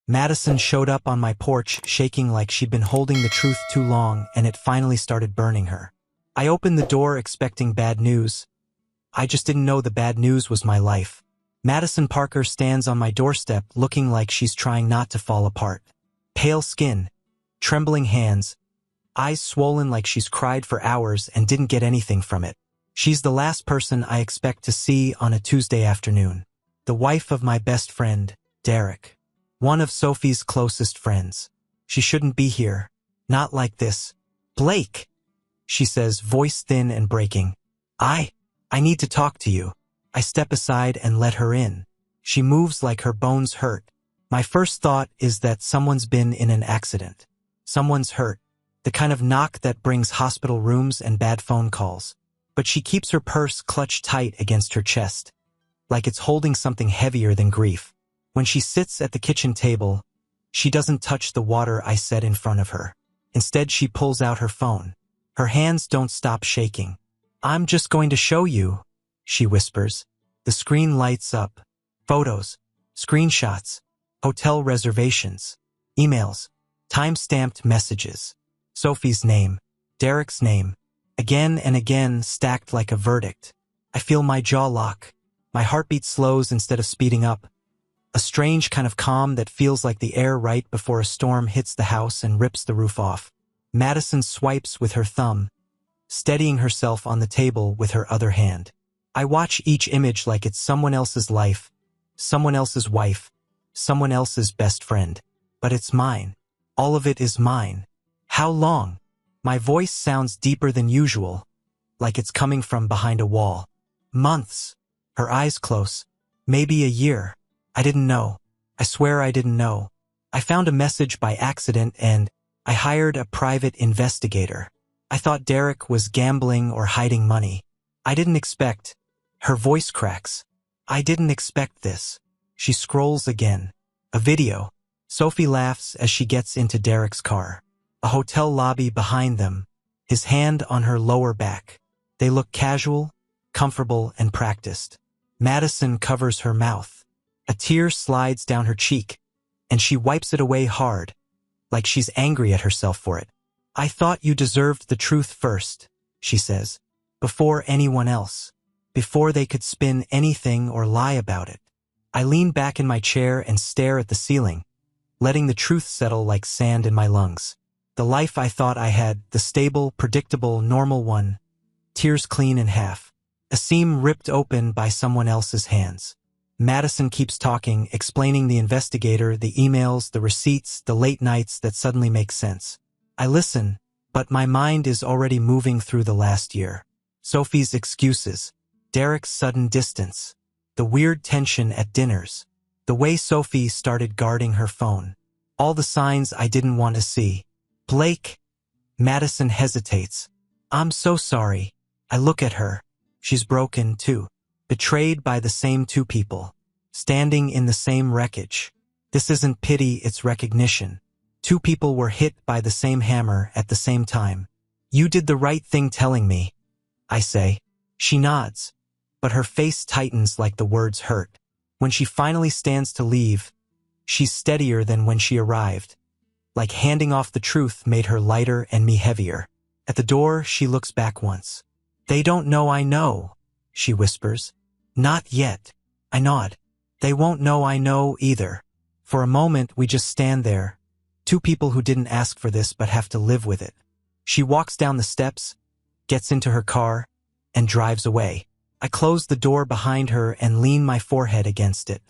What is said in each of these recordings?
Madison showed up on my porch, shaking like she'd been holding the truth too long, and it finally started burning her. I opened the door expecting bad news. I just didn't know the bad news was my life. Madison Parker stands on my doorstep looking like she's trying not to fall apart. Pale skin, trembling hands, eyes swollen like she's cried for hours and didn't get anything from it. She's the last person I expect to see on a Tuesday afternoon. The wife of my best friend, Derek. One of Sophie's closest friends. She shouldn't be here. Not like this. Blake, she says, voice thin and breaking. I need to talk to you. I step aside and let her in. She moves like her bones hurt. My first thought is that someone's been in an accident. Someone's hurt. The kind of knock that brings hospital rooms and bad phone calls. But she keeps her purse clutched tight against her chest, like it's holding something heavier than grief. When she sits at the kitchen table, she doesn't touch the water I set in front of her. Instead, she pulls out her phone. Her hands don't stop shaking. I'm just going to show you, she whispers. The screen lights up. Photos, screenshots, hotel reservations, emails, time-stamped messages. Sophie's name, Derek's name, again and again stacked like a verdict. I feel my jaw lock. My heartbeat slows instead of speeding up. A strange kind of calm that feels like the air right before a storm hits the house and rips the roof off. Madison swipes with her thumb, steadying herself on the table with her other hand. I watch each image like it's someone else's life, someone else's wife, someone else's best friend. But it's mine. All of it is mine. How long? My voice sounds deeper than usual, like it's coming from behind a wall. Months. Her eyes close. Maybe a year. I didn't know. I swear I didn't know. I found a message by accident and I hired a private investigator. I thought Derek was gambling or hiding money. I didn't expect. Her voice cracks. I didn't expect this. She scrolls again. A video. Sophie laughs as she gets into Derek's car. A hotel lobby behind them. His hand on her lower back. They look casual, comfortable, and practiced. Madison covers her mouth. A tear slides down her cheek, and she wipes it away hard, like she's angry at herself for it. I thought you deserved the truth first, she says, before anyone else, before they could spin anything or lie about it. I lean back in my chair and stare at the ceiling, letting the truth settle like sand in my lungs. The life I thought I had, the stable, predictable, normal one, tears clean in half, a seam ripped open by someone else's hands. Madison keeps talking, explaining the investigator, the emails, the receipts, the late nights that suddenly make sense. I listen, but my mind is already moving through the last year. Sophie's excuses, Derek's sudden distance, the weird tension at dinners, the way Sophie started guarding her phone, all the signs I didn't want to see. Blake. Madison hesitates. I'm so sorry. I look at her. She's broken, too. Betrayed by the same two people, standing in the same wreckage. This isn't pity, it's recognition. Two people were hit by the same hammer at the same time. You did the right thing telling me, I say. She nods, but her face tightens like the words hurt. When she finally stands to leave, she's steadier than when she arrived. Like handing off the truth made her lighter and me heavier. At the door, she looks back once. They don't know I know, she whispers. Not yet. I nod. They won't know I know either. For a moment, we just stand there. Two people who didn't ask for this but have to live with it. She walks down the steps, gets into her car, and drives away. I close the door behind her and lean my forehead against it.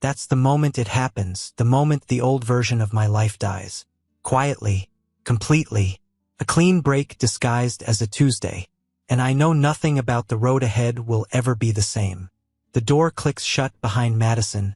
That's the moment it happens, the moment the old version of my life dies. Quietly, completely. A clean break disguised as a Tuesday. And I know nothing about the road ahead will ever be the same. The door clicks shut behind Madison,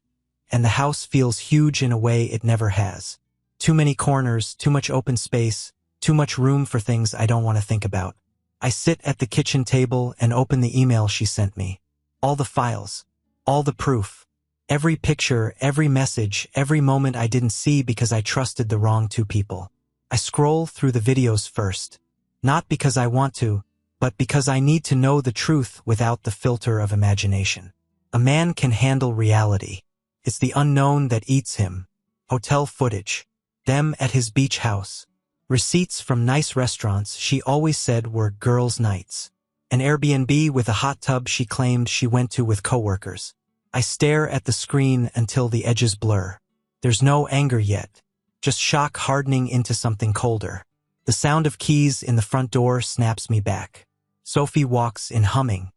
and the house feels huge in a way it never has. Too many corners, too much open space, too much room for things I don't want to think about. I sit at the kitchen table and open the email she sent me. All the files, all the proof, every picture, every message, every moment I didn't see because I trusted the wrong two people. I scroll through the videos first, not because I want to, but because I need to know the truth without the filter of imagination. A man can handle reality. It's the unknown that eats him. hotel footage, them at his beach house, receipts from nice restaurants she always said were girls' nights, an Airbnb with a hot tub she claimed she went to with coworkers. I stare at the screen until the edges blur. There's no anger yet, just shock hardening into something colder. The sound of keys in the front door snaps me back. Sophie walks in humming,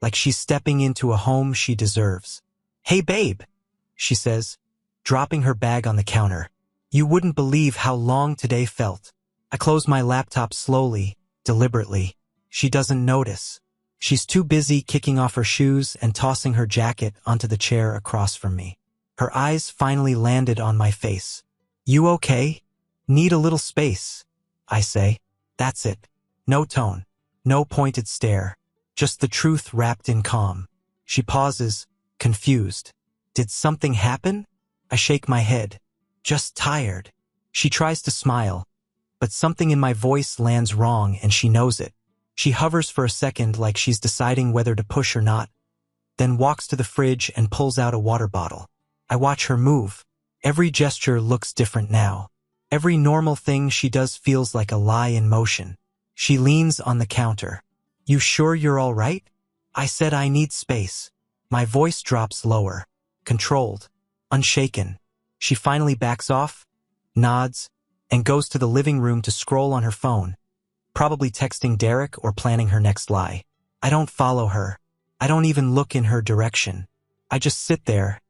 like she's stepping into a home she deserves. "Hey babe," she says, dropping her bag on the counter. You wouldn't believe how long today felt. I close my laptop slowly, deliberately. She doesn't notice. She's too busy kicking off her shoes and tossing her jacket onto the chair across from me. Her eyes finally landed on my face. "You okay? Need a little space," I say. That's it. No tone, no pointed stare, just the truth wrapped in calm. She pauses, confused. Did something happen? I shake my head. Just tired. She tries to smile, but something in my voice lands wrong and she knows it. She hovers for a second like she's deciding whether to push or not, then walks to the fridge and pulls out a water bottle. I watch her move. Every gesture looks different now. Every normal thing she does feels like a lie in motion. She leans on the counter. "You sure you're all right?" I said I need space. My voice drops lower, controlled, unshaken. She finally backs off, nods, and goes to the living room to scroll on her phone, probably texting Derek or planning her next lie. I don't follow her. I don't even look in her direction. I just sit there,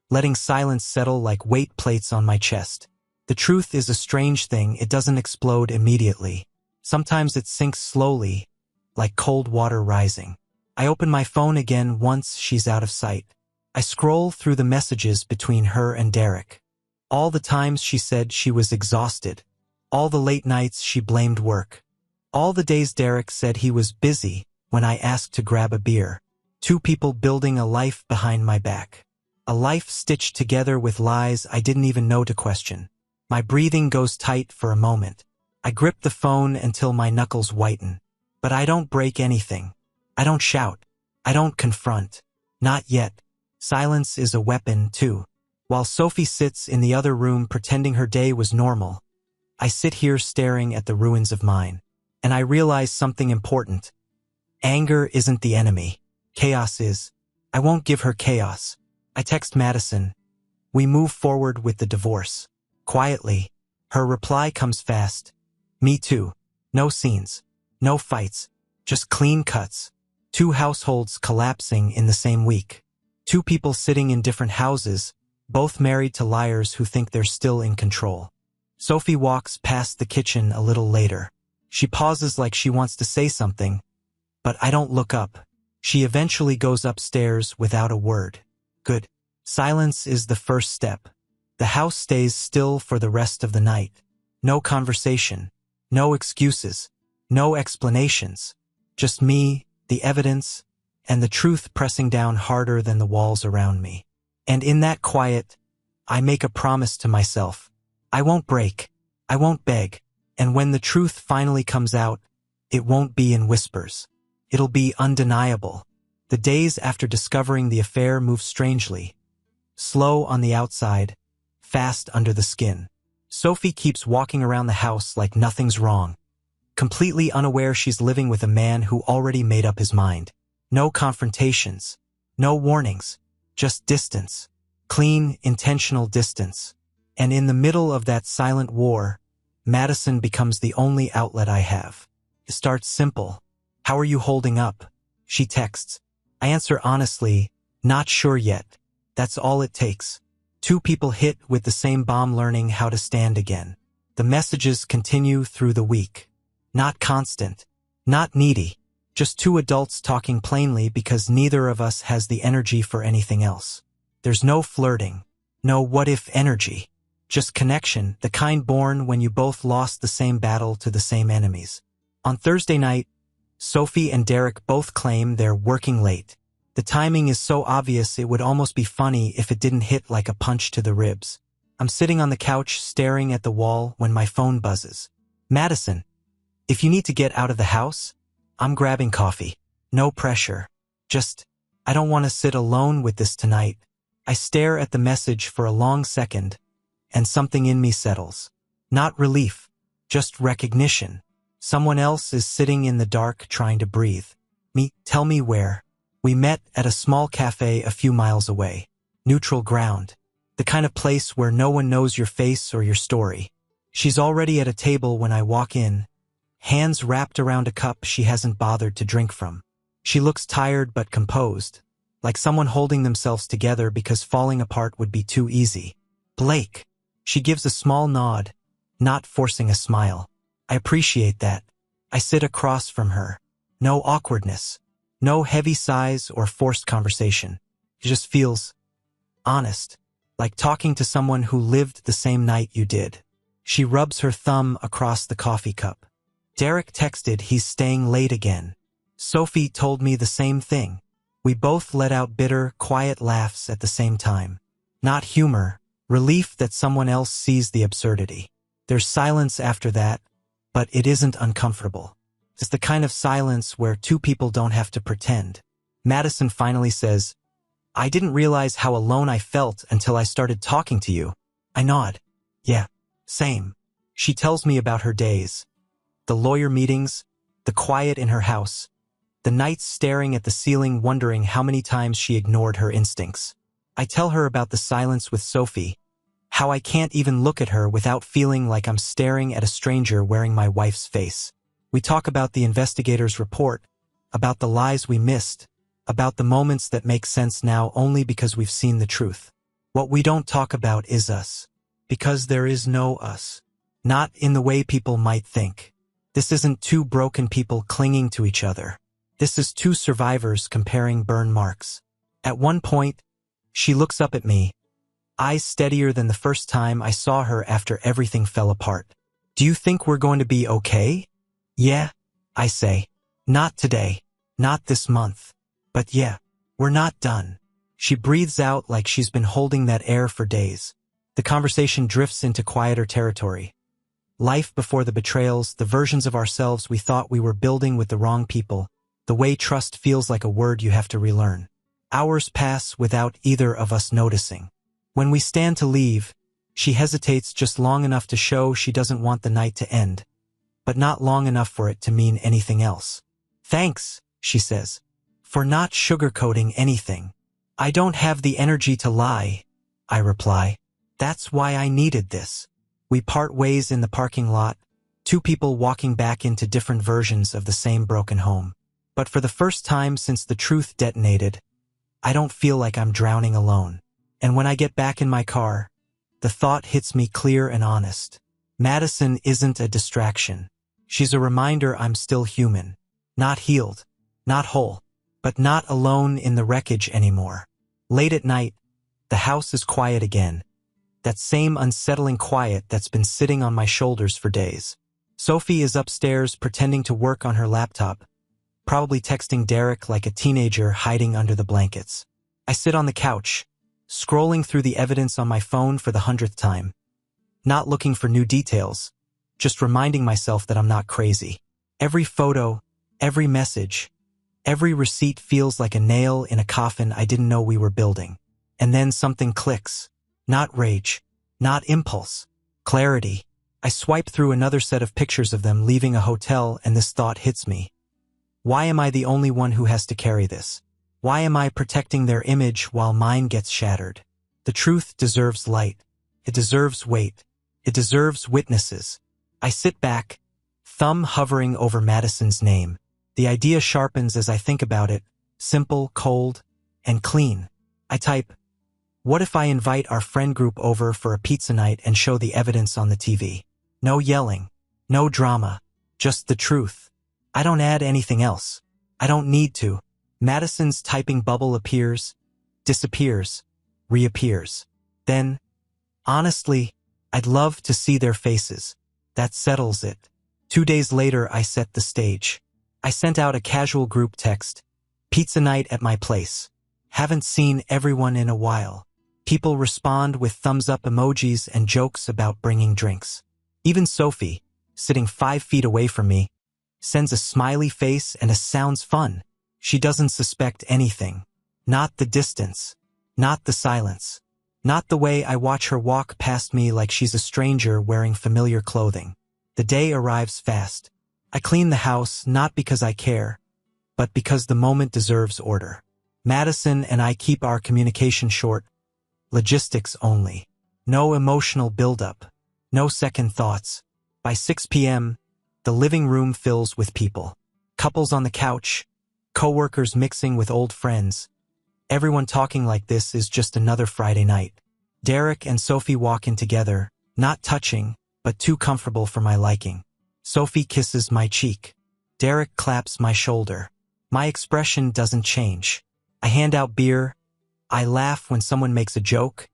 letting silence settle like weight plates on my chest. The truth is a strange thing. It doesn't explode immediately. Sometimes it sinks slowly, like cold water rising. I open my phone again once she's out of sight. I scroll through the messages between her and Derek. All the times she said she was exhausted. All the late nights she blamed work. All the days Derek said he was busy when I asked to grab a beer. Two people building a life behind my back. A life stitched together with lies I didn't even know to question. My breathing goes tight for a moment. I grip the phone until my knuckles whiten. But I don't break anything. I don't shout. I don't confront. Not yet. Silence is a weapon, too. While Sophie sits in the other room pretending her day was normal, I sit here staring at the ruins of mine. And I realize something important. Anger isn't the enemy. Chaos is. I won't give her chaos. I text Madison. We move forward with the divorce. Quietly. Her reply comes fast. Me too. No scenes. No fights. Just clean cuts. Two households collapsing in the same week. Two people sitting in different houses, both married to liars who think they're still in control. Sophie walks past the kitchen a little later. She pauses like she wants to say something, but I don't look up. She eventually goes upstairs without a word. Good. Silence is the first step. The house stays still for the rest of the night. No conversation. No excuses. No explanations. Just me, the evidence, and the truth pressing down harder than the walls around me. And in that quiet, I make a promise to myself. I won't break. I won't beg. And when the truth finally comes out, it won't be in whispers. It'll be undeniable. The days after discovering the affair move strangely. Slow on the outside, fast under the skin. Sophie keeps walking around the house like nothing's wrong, completely unaware she's living with a man who already made up his mind. No confrontations, no warnings, just distance. Clean, intentional distance. And in the middle of that silent war, Madison becomes the only outlet I have. It starts simple. How are you holding up? She texts. I answer honestly, not sure yet. That's all it takes. Two people hit with the same bomb learning how to stand again. The messages continue through the week. Not constant. Not needy. Just two adults talking plainly because neither of us has the energy for anything else. There's no flirting. No what-if energy. Just connection, the kind born when you both lost the same battle to the same enemies. On Thursday night, Sophie and Derek both claim they're working late. The timing is so obvious it would almost be funny if it didn't hit like a punch to the ribs. I'm sitting on the couch staring at the wall when my phone buzzes. Madison, if you need to get out of the house, I'm grabbing coffee. No pressure. Just, I don't want to sit alone with this tonight. I stare at the message for a long second, and something in me settles. Not relief, just recognition. Someone else is sitting in the dark trying to breathe. Tell me where. We met at a small cafe a few miles away. Neutral ground. The kind of place where no one knows your face or your story. She's already at a table when I walk in, hands wrapped around a cup she hasn't bothered to drink from. She looks tired but composed, like someone holding themselves together because falling apart would be too easy. Blake. She gives a small nod, not forcing a smile. I appreciate that. I sit across from her. No awkwardness. No heavy sighs or forced conversation. It just feels honest, like talking to someone who lived the same night you did. She rubs her thumb across the coffee cup. Derek texted he's staying late again. Sophie told me the same thing. We both let out bitter, quiet laughs at the same time. Not humor, relief that someone else sees the absurdity. There's silence after that, but it isn't uncomfortable. It's the kind of silence where two people don't have to pretend. Madison finally says, I didn't realize how alone I felt until I started talking to you. I nod. Yeah, same. She tells me about her days. The lawyer meetings, the quiet in her house, the nights staring at the ceiling wondering how many times she ignored her instincts. I tell her about the silence with Sophie, how I can't even look at her without feeling like I'm staring at a stranger wearing my wife's face. We talk about the investigator's report, about the lies we missed, about the moments that make sense now only because we've seen the truth. What we don't talk about is us, because there is no us. Not in the way people might think. This isn't two broken people clinging to each other. This is two survivors comparing burn marks. At one point, she looks up at me, eyes steadier than the first time I saw her after everything fell apart. Do you think we're going to be okay? Yeah, I say. Not today. Not this month. But yeah, we're not done. She breathes out like she's been holding that air for days. The conversation drifts into quieter territory. Life before the betrayals, the versions of ourselves we thought we were building with the wrong people, the way trust feels like a word you have to relearn. Hours pass without either of us noticing. When we stand to leave, she hesitates just long enough to show she doesn't want the night to end, but not long enough for it to mean anything else. Thanks, she says, for not sugarcoating anything. I don't have the energy to lie, I reply. That's why I needed this. We part ways in the parking lot, two people walking back into different versions of the same broken home. But for the first time since the truth detonated, I don't feel like I'm drowning alone. And when I get back in my car, the thought hits me clear and honest. Madison isn't a distraction. She's a reminder I'm still human. Not healed, not whole, but not alone in the wreckage anymore. Late at night, the house is quiet again. That same unsettling quiet that's been sitting on my shoulders for days. Sophie is upstairs pretending to work on her laptop, probably texting Derek like a teenager hiding under the blankets. I sit on the couch, scrolling through the evidence on my phone for the 100th time. Not looking for new details, just reminding myself that I'm not crazy. Every photo, every message, every receipt feels like a nail in a coffin I didn't know we were building. And then something clicks. Not rage, not impulse, clarity. I swipe through another set of pictures of them leaving a hotel and this thought hits me. Why am I the only one who has to carry this? Why am I protecting their image while mine gets shattered? The truth deserves light. It deserves weight. It deserves witnesses. I sit back, thumb hovering over Madison's name. The idea sharpens as I think about it, simple, cold, and clean. I type, what if I invite our friend group over for a pizza night and show the evidence on the TV? No yelling, no drama, just the truth. I don't add anything else. I don't need to. Madison's typing bubble appears, disappears, reappears. Then, honestly, I'd love to see their faces. That settles it. 2 days later, I set the stage. I sent out a casual group text. Pizza night at my place. Haven't seen everyone in a while. People respond with thumbs up emojis and jokes about bringing drinks. Even Sophie, sitting 5 feet away from me, sends a smiley face and a sounds fun. She doesn't suspect anything. Not the distance. Not the silence. Not the way I watch her walk past me like she's a stranger wearing familiar clothing. The day arrives fast. I clean the house not because I care, but because the moment deserves order. Madison and I keep our communication short, logistics only. No emotional buildup. No second thoughts. By 6 p.m., the living room fills with people. Couples on the couch, coworkers mixing with old friends. Everyone talking like this is just another Friday night. Derek and Sophie walk in together, not touching, but too comfortable for my liking. Sophie kisses my cheek. Derek claps my shoulder. My expression doesn't change. I hand out beer. I laugh when someone makes a joke.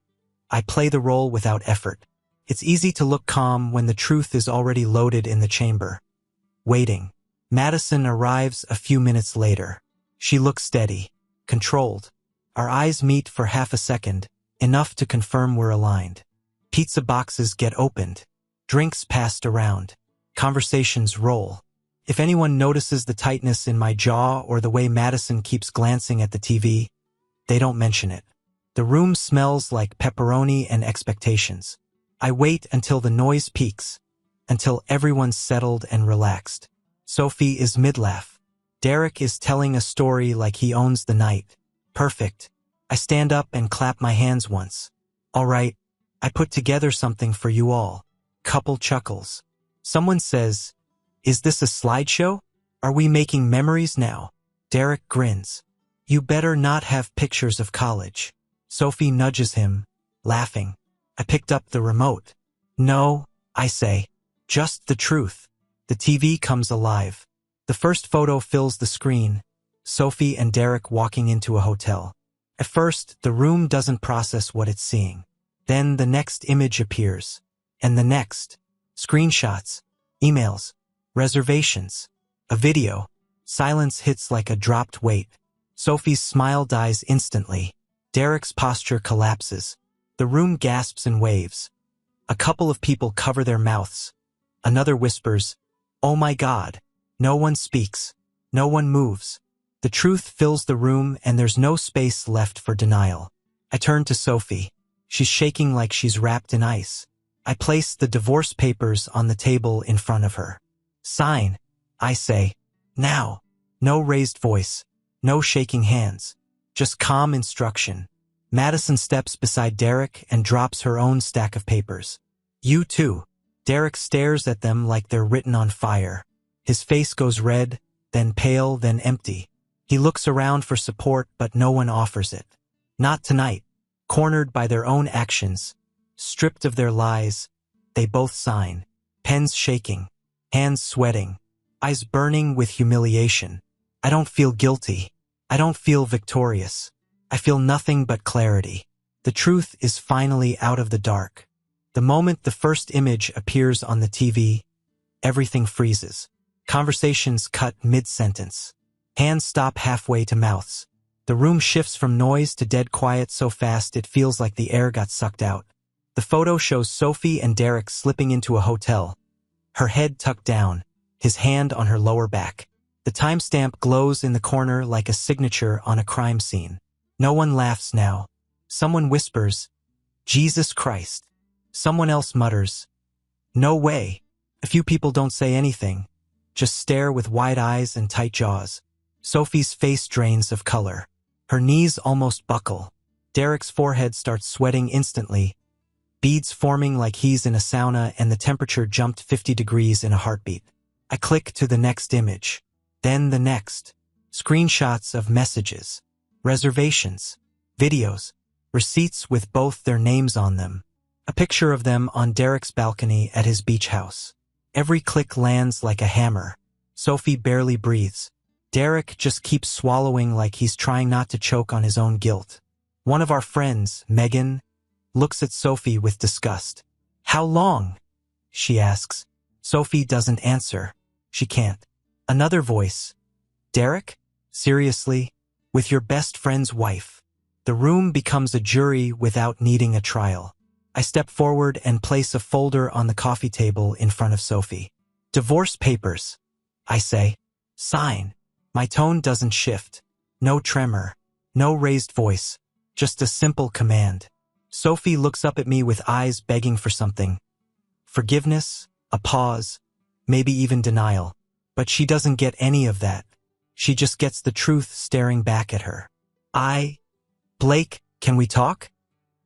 I play the role without effort. It's easy to look calm when the truth is already loaded in the chamber. Waiting. Madison arrives a few minutes later. She looks steady, controlled. Our eyes meet for half a second, enough to confirm we're aligned. Pizza boxes get opened. Drinks passed around. Conversations roll. If anyone notices the tightness in my jaw or the way Madison keeps glancing at the TV, they don't mention it. The room smells like pepperoni and expectations. I wait until the noise peaks, until everyone's settled and relaxed. Sophie is mid-laugh. Derek is telling a story like he owns the night. Perfect. I stand up and clap my hands once. All right, I put together something for you all. Couple chuckles. Someone says, "Is this a slideshow? Are we making memories now?" Derek grins. "You better not have pictures of college." Sophie nudges him, laughing. I picked up the remote. "No," I say. "Just the truth." The TV comes alive. The first photo fills the screen. Sophie and Derek walking into a hotel. At first, the room doesn't process what it's seeing. Then the next image appears. And the next. Screenshots. Emails. Reservations. A video. Silence hits like a dropped weight. Sophie's smile dies instantly. Derek's posture collapses. The room gasps and waves. A couple of people cover their mouths. Another whispers, "Oh my God." No one speaks. No one moves. The truth fills the room and there's no space left for denial. I turn to Sophie. She's shaking like she's wrapped in ice. I place the divorce papers on the table in front of her. "Sign," I say. "Now." No raised voice. No shaking hands. Just calm instruction. Madison steps beside Derek and drops her own stack of papers. "You too." Derek stares at them like they're written on fire. His face goes red, then pale, then empty. He looks around for support, but no one offers it. Not tonight. Cornered by their own actions, stripped of their lies, they both sign. Pens shaking, hands sweating, eyes burning with humiliation. I don't feel guilty. I don't feel victorious. I feel nothing but clarity. The truth is finally out of the dark. The moment the first image appears on the TV, everything freezes. Conversations cut mid-sentence. Hands stop halfway to mouths. The room shifts from noise to dead quiet so fast it feels like the air got sucked out. The photo shows Sophie and Derek slipping into a hotel. Her head tucked down, his hand on her lower back. The timestamp glows in the corner like a signature on a crime scene. No one laughs now. Someone whispers, "Jesus Christ." Someone else mutters, "No way." A few people don't say anything, just stare with wide eyes and tight jaws. Sophie's face drains of color. Her knees almost buckle. Derek's forehead starts sweating instantly, beads forming like he's in a sauna, and the temperature jumped 50 degrees in a heartbeat. I click to the next image. Then the next. Screenshots of messages, reservations, videos, receipts with both their names on them. A picture of them on Derek's balcony at his beach house. Every click lands like a hammer. Sophie barely breathes. Derek just keeps swallowing like he's trying not to choke on his own guilt. One of our friends, Megan, looks at Sophie with disgust. "How long?" she asks. Sophie doesn't answer. She can't. Another voice. "Derek? Seriously? With your best friend's wife?" The room becomes a jury without needing a trial. I step forward and place a folder on the coffee table in front of Sophie. "Divorce papers," I say. "Sign." My tone doesn't shift. No tremor. No raised voice. Just a simple command. Sophie looks up at me with eyes begging for something. Forgiveness, a pause, maybe even denial. But she doesn't get any of that. She just gets the truth staring back at her. Blake, can we talk?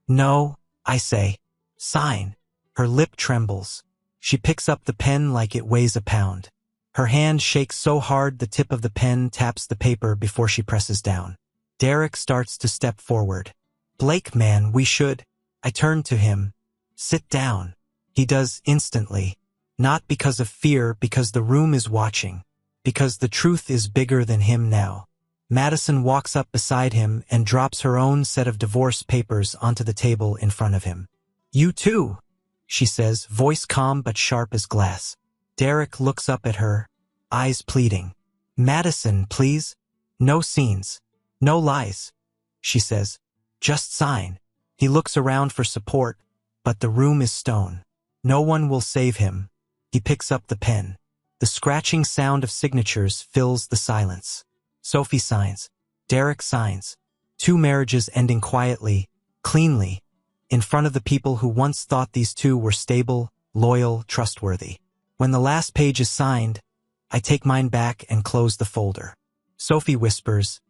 No, I say. Sign. Her lip trembles. She picks up the pen like it weighs a pound. Her hand shakes so hard the tip of the pen taps the paper before she presses down. Derek starts to step forward. Blake, man, we should. I turn to him. Sit down. He does instantly. Not because of fear, because the room is watching. Because the truth is bigger than him now. Madison walks up beside him and drops her own set of divorce papers onto the table in front of him. You too, she says, voice calm but sharp as glass. Derek looks up at her, eyes pleading. Madison, please. No scenes. No lies, she says. Just sign. He looks around for support, but the room is stone. No one will save him. He picks up the pen. The scratching sound of signatures fills the silence. Sophie signs. Derek signs. 2 marriages ending quietly, cleanly, in front of the people who once thought these two were stable, loyal, trustworthy. When the last page is signed, I take mine back and close the folder. Sophie whispers,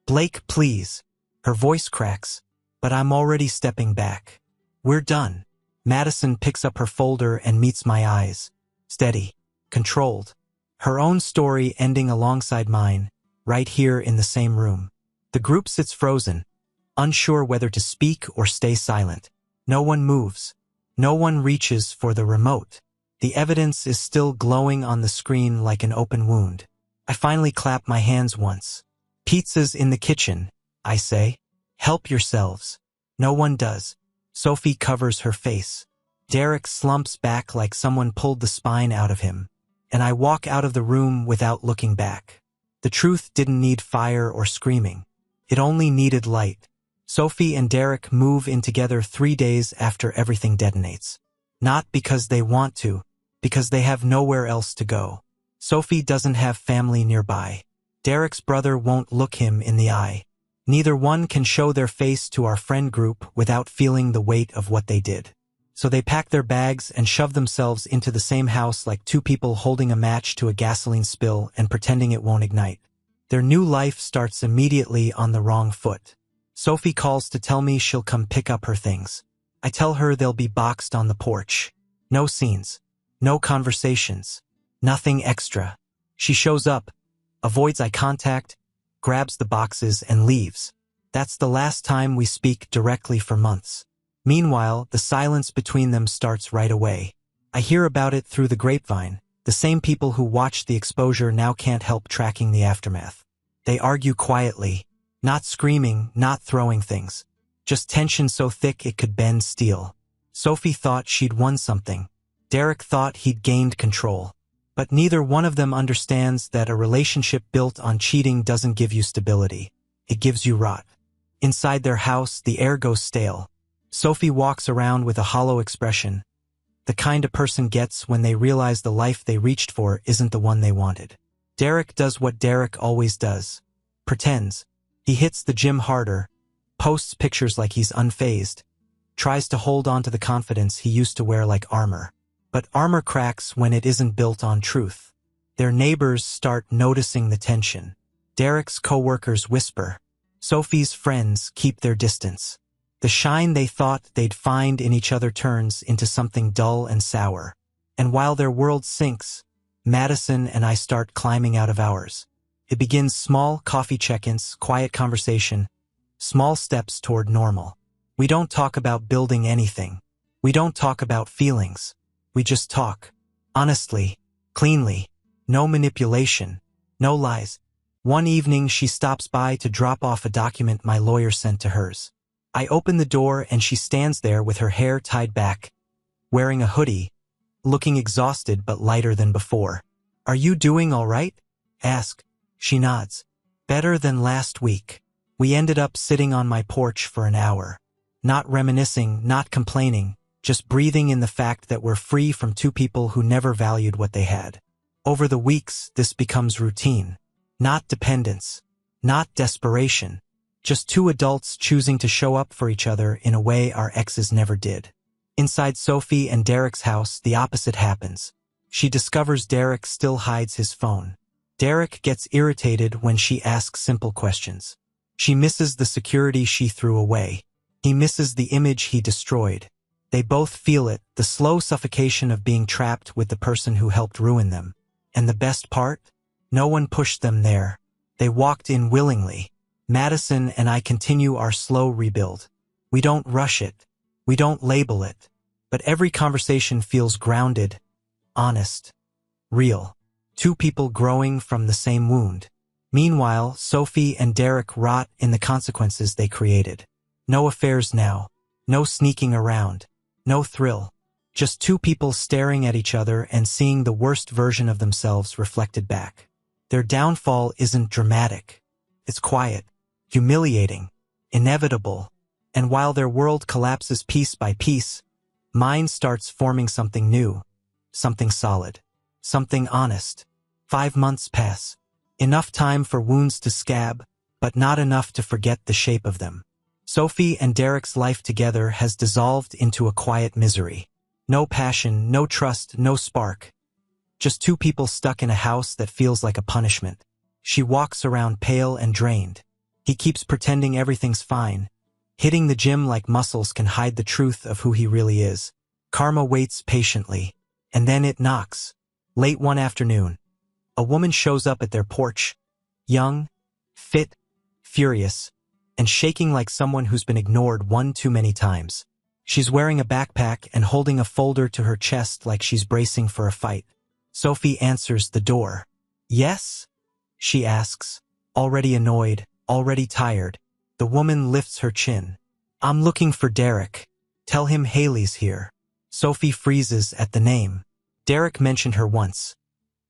Blake, please. Her voice cracks, but I'm already stepping back. We're done. Madison picks up her folder and meets my eyes. Steady, controlled. Her own story ending alongside mine, right here in the same room. The group sits frozen, unsure whether to speak or stay silent. No one moves. No one reaches for the remote. The evidence is still glowing on the screen like an open wound. I finally clap my hands once. Pizza's in the kitchen, I say. Help yourselves. No one does. Sophie covers her face. Derek slumps back like someone pulled the spine out of him. And I walk out of the room without looking back. The truth didn't need fire or screaming. It only needed light. Sophie and Derek move in together 3 days after everything detonates. Not because they want to, because they have nowhere else to go. Sophie doesn't have family nearby. Derek's brother won't look him in the eye. Neither one can show their face to our friend group without feeling the weight of what they did. So they pack their bags and shove themselves into the same house like 2 people holding a match to a gasoline spill and pretending it won't ignite. Their new life starts immediately on the wrong foot. Sophie calls to tell me she'll come pick up her things. I tell her they'll be boxed on the porch. No scenes. No conversations. Nothing extra. She shows up, avoids eye contact, grabs the boxes and leaves. That's the last time we speak directly for months. Meanwhile, the silence between them starts right away. I hear about it through the grapevine. The same people who watched the exposure now can't help tracking the aftermath. They argue quietly, not screaming, not throwing things. Just tension so thick it could bend steel. Sophie thought she'd won something. Derek thought he'd gained control. But neither one of them understands that a relationship built on cheating doesn't give you stability. It gives you rot. Inside their house, the air goes stale. Sophie walks around with a hollow expression, the kind a person gets when they realize the life they reached for isn't the one they wanted. Derek does what Derek always does. Pretends. He hits the gym harder, posts pictures like he's unfazed, tries to hold on to the confidence he used to wear like armor. But armor cracks when it isn't built on truth. Their neighbors start noticing the tension. Derek's co-workers whisper. Sophie's friends keep their distance. The shine they thought they'd find in each other turns into something dull and sour. And while their world sinks, Madison and I start climbing out of ours. It begins small coffee check-ins, quiet conversation, small steps toward normal. We don't talk about building anything. We don't talk about feelings. We just talk. Honestly, cleanly. No manipulation. No lies. One evening she stops by to drop off a document my lawyer sent to hers. I open the door and she stands there with her hair tied back, wearing a hoodie, looking exhausted but lighter than before. Are you doing all right? Ask. She nods. Better than last week. We ended up sitting on my porch for an hour. Not reminiscing, not complaining, just breathing in the fact that we're free from 2 people who never valued what they had. Over the weeks, this becomes routine. Not dependence. Not desperation. Just two adults choosing to show up for each other in a way our exes never did. Inside Sophie and Derek's house, the opposite happens. She discovers Derek still hides his phone. Derek gets irritated when she asks simple questions. She misses the security she threw away. He misses the image he destroyed. They both feel it, the slow suffocation of being trapped with the person who helped ruin them. And the best part? No one pushed them there. They walked in willingly. Madison and I continue our slow rebuild. We don't rush it. We don't label it. But every conversation feels grounded, honest, real. Two people growing from the same wound. Meanwhile, Sophie and Derek rot in the consequences they created. No affairs now. No sneaking around. No thrill. Just two people staring at each other and seeing the worst version of themselves reflected back. Their downfall isn't dramatic. It's quiet, humiliating, inevitable. And while their world collapses piece by piece, mine starts forming something new, something solid, something honest. 5 months pass. Enough time for wounds to scab, but not enough to forget the shape of them. Sophie and Derek's life together has dissolved into a quiet misery. No passion, no trust, no spark. Just two people stuck in a house that feels like a punishment. She walks around pale and drained. He keeps pretending everything's fine. Hitting the gym like muscles can hide the truth of who he really is. Karma waits patiently. And then it knocks. Late one afternoon, a woman shows up at their porch. Young, fit, furious, and shaking like someone who's been ignored one too many times. She's wearing a backpack and holding a folder to her chest like she's bracing for a fight. Sophie answers the door. Yes? She asks, already annoyed, already tired. The woman lifts her chin. I'm looking for Derek. Tell him Haley's here. Sophie freezes at the name. Derek mentioned her once.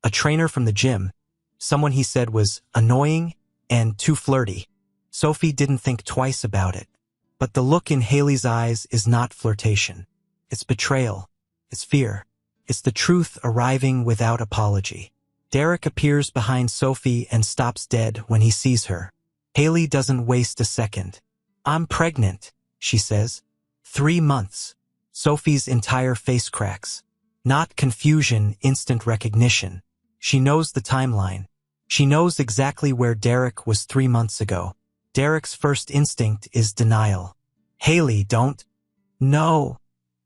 A trainer from the gym. Someone he said was annoying and too flirty. Sophie didn't think twice about it. But the look in Haley's eyes is not flirtation. It's betrayal. It's fear. It's the truth arriving without apology. Derek appears behind Sophie and stops dead when he sees her. Haley doesn't waste a second. I'm pregnant, she says. 3 months. Sophie's entire face cracks. Not confusion, instant recognition. She knows the timeline. She knows exactly where Derek was 3 months ago. Derek's first instinct is denial. Haley, don't. No.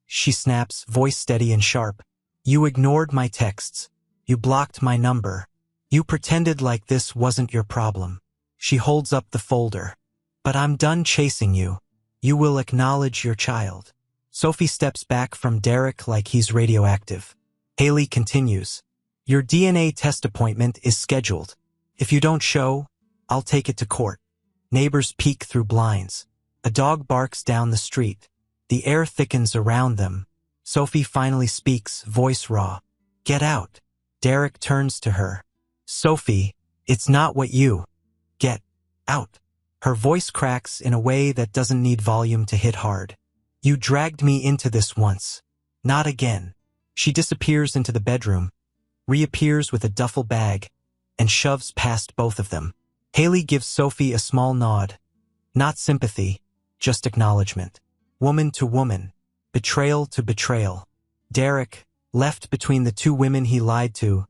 She snaps, voice steady and sharp. You ignored my texts. You blocked my number. You pretended like this wasn't your problem. She holds up the folder. But I'm done chasing you. You will acknowledge your child. Sophie steps back from Derek like he's radioactive. Haley continues. Your DNA test appointment is scheduled. If you don't show, I'll take it to court. Neighbors peek through blinds. A dog barks down the street. The air thickens around them. Sophie finally speaks, voice raw. Get out. Derek turns to her. Sophie, it's not what you. Get out. Her voice cracks in a way that doesn't need volume to hit hard. You dragged me into this once. Not again. She disappears into the bedroom, reappears with a duffel bag, and shoves past both of them. Haley gives Sophie a small nod. Not sympathy, just acknowledgement. Woman to woman, betrayal to betrayal. Derek, left between the two women he lied to,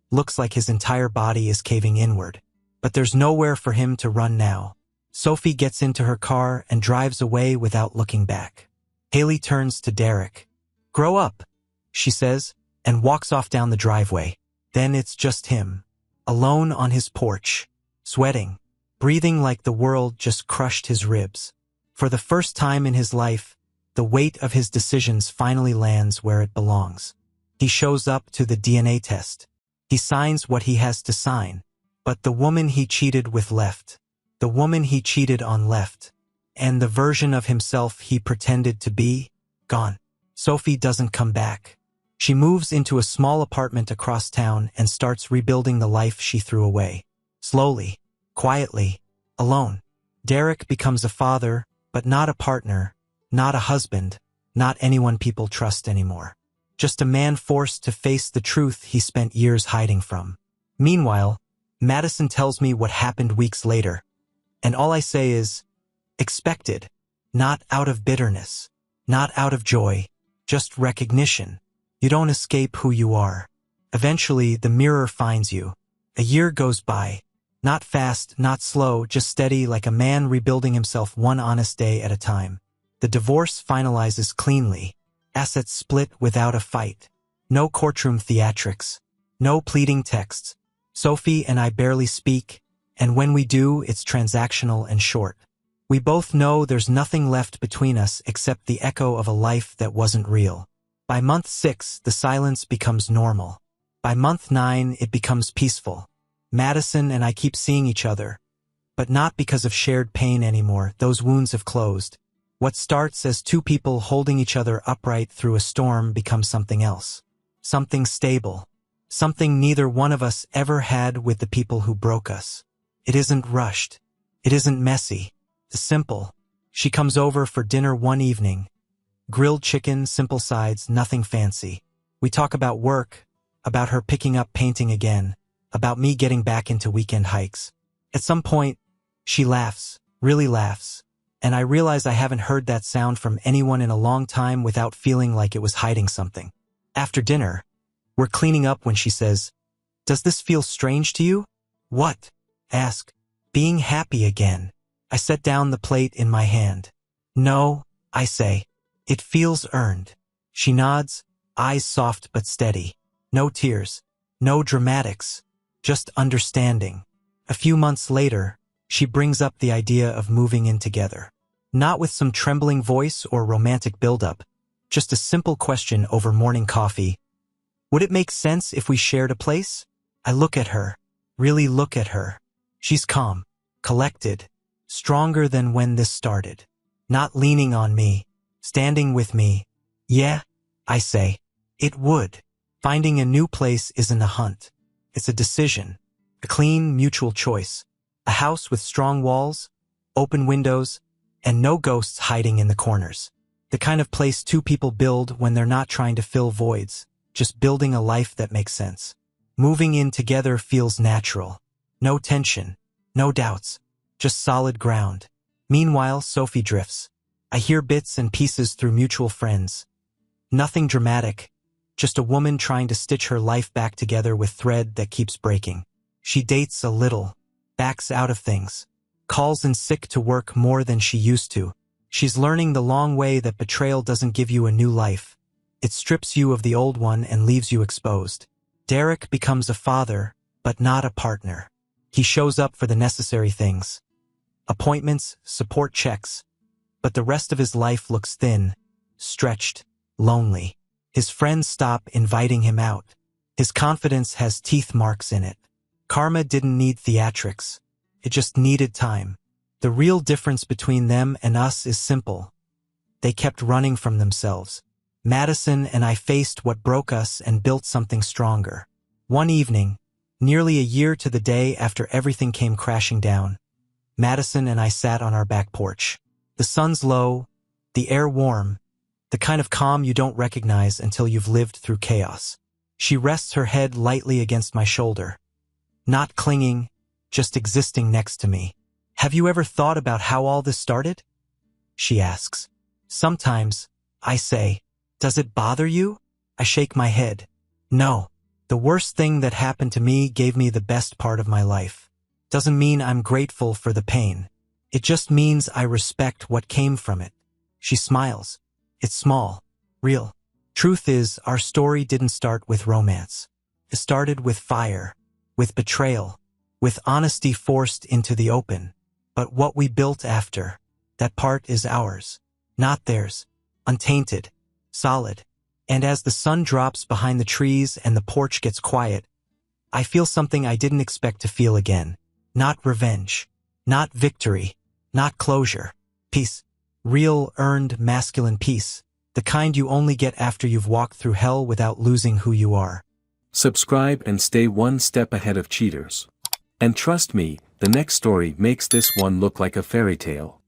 looks like his entire body is caving inward. But there's nowhere for him to run now. Sophie gets into her car and drives away without looking back. Haley turns to Derek. Grow up, she says, and walks off down the driveway. Then it's just him, alone on his porch, sweating, breathing like the world just crushed his ribs. For the first time in his life, the weight of his decisions finally lands where it belongs. He shows up to the DNA test. He signs what he has to sign. But the woman he cheated with left. The woman he cheated on left. And the version of himself he pretended to be, gone. Sophie doesn't come back. She moves into a small apartment across town and starts rebuilding the life she threw away. Slowly, quietly, alone. Derek becomes a father, but not a partner, not a husband, not anyone people trust anymore. Just a man forced to face the truth he spent years hiding from. Meanwhile, Madison tells me what happened weeks later. And all I say is, expected. Not out of bitterness. Not out of joy. Just recognition. You don't escape who you are. Eventually, the mirror finds you. A year goes by. Not fast, not slow, just steady like a man rebuilding himself one honest day at a time. The divorce finalizes cleanly. Assets split without a fight. No courtroom theatrics. No pleading texts. Sophie and I barely speak, and when we do, it's transactional and short. We both know there's nothing left between us except the echo of a life that wasn't real. By month 6, the silence becomes normal. By month 9, it becomes peaceful. Madison and I keep seeing each other, but not because of shared pain anymore. Those wounds have closed. What starts as two people holding each other upright through a storm becomes something else. Something stable. Something neither one of us ever had with the people who broke us. It isn't rushed. It isn't messy. It's simple. She comes over for dinner one evening. Grilled chicken, simple sides, nothing fancy. We talk about work, about her picking up painting again, about me getting back into weekend hikes. At some point, she laughs, really laughs, and I realize I haven't heard that sound from anyone in a long time without feeling like it was hiding something. After dinner, we're cleaning up when she says, "Does this feel strange to you?" "What?" Ask. "Being happy again." I set down the plate in my hand. "No," I say. "It feels earned." She nods, eyes soft but steady. No tears, no dramatics, just understanding. A few months later, she brings up the idea of moving in together. Not with some trembling voice or romantic buildup, just a simple question over morning coffee. "Would it make sense if we shared a place?" I look at her, really look at her. She's calm, collected, stronger than when this started. Not leaning on me, standing with me. "Yeah," I say. "It would." Finding a new place isn't a hunt. It's a decision. A clean, mutual choice. A house with strong walls, open windows, and no ghosts hiding in the corners. The kind of place two people build when they're not trying to fill voids, just building a life that makes sense. Moving in together feels natural. No tension, no doubts, just solid ground. Meanwhile, Sophie drifts. I hear bits and pieces through mutual friends. Nothing dramatic, just a woman trying to stitch her life back together with thread that keeps breaking. She dates a little, backs out of things, calls in sick to work more than she used to. She's learning the long way that betrayal doesn't give you a new life. It strips you of the old one and leaves you exposed. Derek becomes a father, but not a partner. He shows up for the necessary things. Appointments, support checks. But the rest of his life looks thin, stretched, lonely. His friends stop inviting him out. His confidence has teeth marks in it. Karma didn't need theatrics. It just needed time. The real difference between them and us is simple. They kept running from themselves. Madison and I faced what broke us and built something stronger. One evening, nearly a year to the day after everything came crashing down, Madison and I sat on our back porch. The sun's low, the air warm, the kind of calm you don't recognize until you've lived through chaos. She rests her head lightly against my shoulder. Not clinging, just existing next to me. "Have you ever thought about how all this started?" she asks. "Sometimes," I say. "Does it bother you?" I shake my head. "No. The worst thing that happened to me gave me the best part of my life. Doesn't mean I'm grateful for the pain. It just means I respect what came from it." She smiles. It's small, real. Truth is, our story didn't start with romance. It started with fire, with betrayal, with honesty forced into the open. But what we built after, that part is ours, not theirs. Untainted, solid. And as the sun drops behind the trees and the porch gets quiet, I feel something I didn't expect to feel again. Not revenge, not victory, not closure. Peace. Real, earned, masculine peace. The kind you only get after you've walked through hell without losing who you are. Subscribe and stay one step ahead of cheaters. And trust me, the next story makes this one look like a fairy tale.